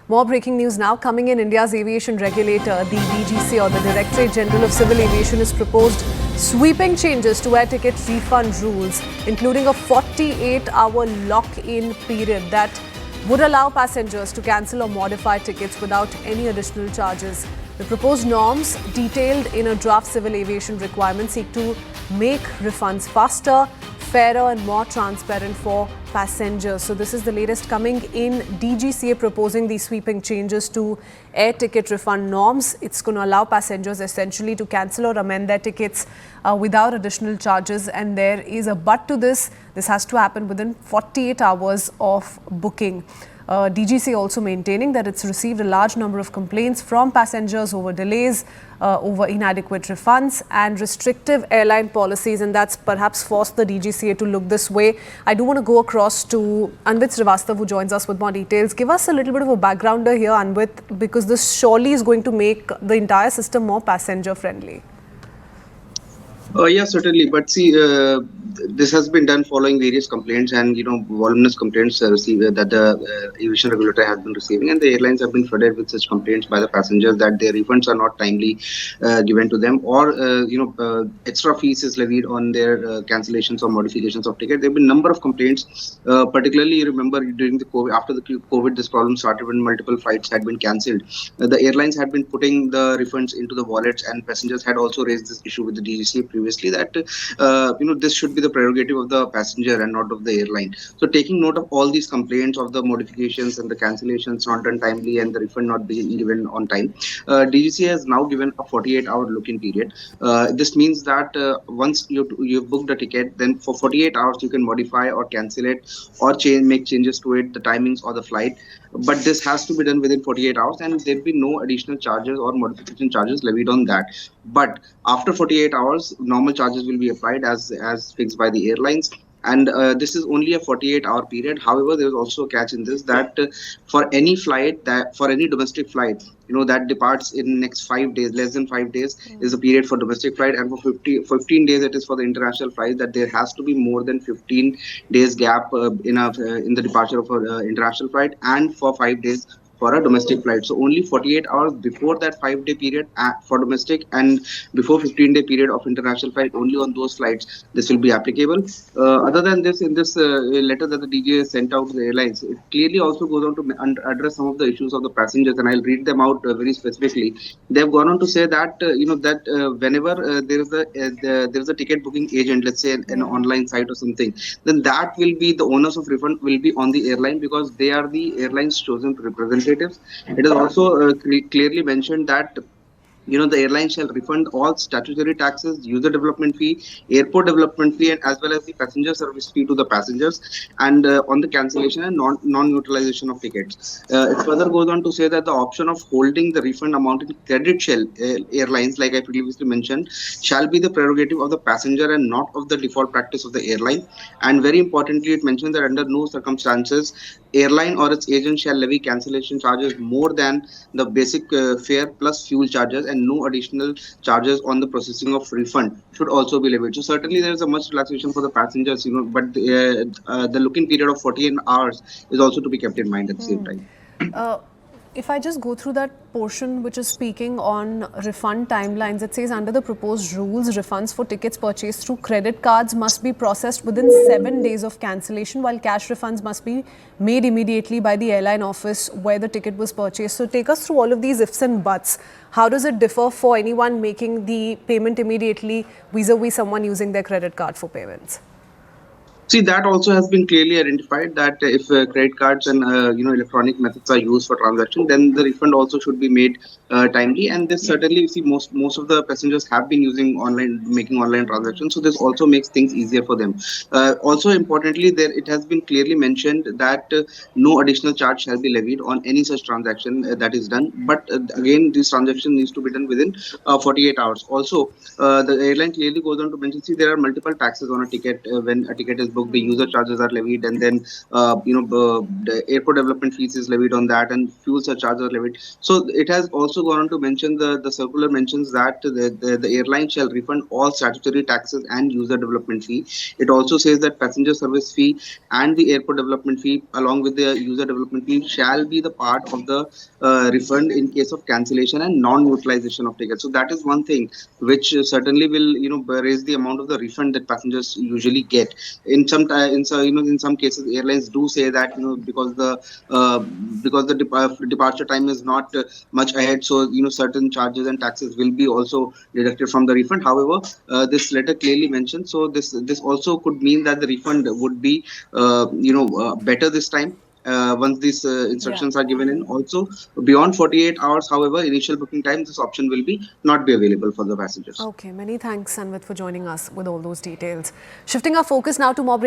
More breaking news now coming in. India's aviation regulator, the DGCA or the Directorate General of Civil Aviation, has proposed sweeping changes to air ticket refund rules, including a 48-hour lock-in period that would allow passengers to cancel or modify tickets without any additional charges. The proposed norms, detailed in a draft civil aviation requirement, seek to make refunds faster, fairer and more transparent for passengers. So this is the latest coming in. DGCA proposing these sweeping changes to air ticket refund norms. It's going to allow passengers essentially to cancel or amend their tickets without additional charges. And there is a but to this. This has to happen within 48 hours of booking. DGCA also maintaining that it's received a large number of complaints from passengers over delays, over inadequate refunds and restrictive airline policies, and that's perhaps forced the DGCA to look this way. I do want to go across to Anvit Srivastav, who joins us with more details. Give us a little bit of a backgrounder here, Anvit, because this surely is going to make the entire system more passenger friendly. Yeah, certainly. But see, this has been done following various complaints and, voluminous complaints that the aviation regulator has been receiving, and the airlines have been flooded with such complaints by the passengers that their refunds are not timely given to them, or, extra fees is levied on their cancellations or modifications of ticket. There have been a number of complaints, particularly, you remember, during the COVID, after the COVID, this problem started when multiple flights had been cancelled. The airlines had been putting the refunds into the wallets, and passengers had also raised this issue with the DGCA previously that this should be the prerogative of the passenger and not of the airline. So taking note of all these complaints of the modifications and the cancellations not done timely and the refund not being given on time, DGCA has now given a 48-hour look-in period. This means that once you've booked a ticket, then for 48 hours you can modify or cancel it or make changes to it, the timings or the flight. But this has to be done within 48 hours, and there'll be no additional charges or modification charges levied on that. But after 48 hours, normal charges will be applied as fixed by the airlines. And this is only a 48-hour period. However, there is also a catch in this that for any flight, for any domestic flight, that departs in next 5 days, less than 5 days is the period for domestic flight, and for 15 days it is for the international flight, that there has to be more than 15 days gap in the departure of an international flight, and for 5 days for a domestic flight. So only 48 hours before that 5-day period for domestic and before 15-day period of international flight, only on those flights this will be applicable. Other than this, in this letter that the DGA sent out to the airlines, it clearly also goes on to address some of the issues of the passengers, and I'll read them out very specifically. They've gone on to say that whenever there is a ticket booking agent, let's say an online site or something, then that will be the onus of refund will be on the airline, because they are the airline's chosen representatives. It is also clearly mentioned that the airline shall refund all statutory taxes, user development fee, airport development fee, and as well as the passenger service fee to the passengers, and on the cancellation and non-utilization of tickets. It further goes on to say that the option of holding the refund amount in credit shell airlines, like I previously mentioned, shall be the prerogative of the passenger and not of the default practice of the airline. And very importantly, it mentions that under no circumstances airline or its agent shall levy cancellation charges more than the basic fare plus fuel charges, and no additional charges on the processing of refund should also be levied. So certainly there is a much relaxation for the passengers, but the look-in period of 48 hours is also to be kept in mind at the same time. If I just go through that portion which is speaking on refund timelines, it says under the proposed rules, refunds for tickets purchased through credit cards must be processed within 7 days of cancellation, while cash refunds must be made immediately by the airline office where the ticket was purchased. So take us through all of these ifs and buts. How does it differ for anyone making the payment immediately vis-a-vis someone using their credit card for payments? See, that also has been clearly identified that if credit cards and electronic methods are used for transaction, then the refund also should be made timely. And this certainly, see, most of the passengers have been making online transactions, so this also makes things easier for them. Also, importantly, it has been clearly mentioned that no additional charge shall be levied on any such transaction that is done. But again, this transaction needs to be done within 48 hours. Also, the airline clearly goes on to mention, see, there are multiple taxes on a ticket when a ticket is booked booked, the user charges are levied, and then the airport development fees is levied on that, and fuel surcharges are levied. So it has also gone on to mention, the circular mentions that the airline shall refund all statutory taxes and user development fee. It also says that passenger service fee and the airport development fee, along with the user development fee, shall be the part of the refund in case of cancellation and non-utilization of tickets. So that is one thing which certainly will raise the amount of the refund that passengers usually get. In some in some cases, airlines do say that uh, because the departure time is not much ahead, so certain charges and taxes will be also deducted from the refund. However, this letter clearly mentions, so this also could mean that the refund would be better this time, once these Yeah. instructions are given in. Also, beyond 48 hours, however, initial booking time, this option will be not be available for the passengers. Okay, many thanks, Sanvit, for joining us with all those details. Shifting our focus now to more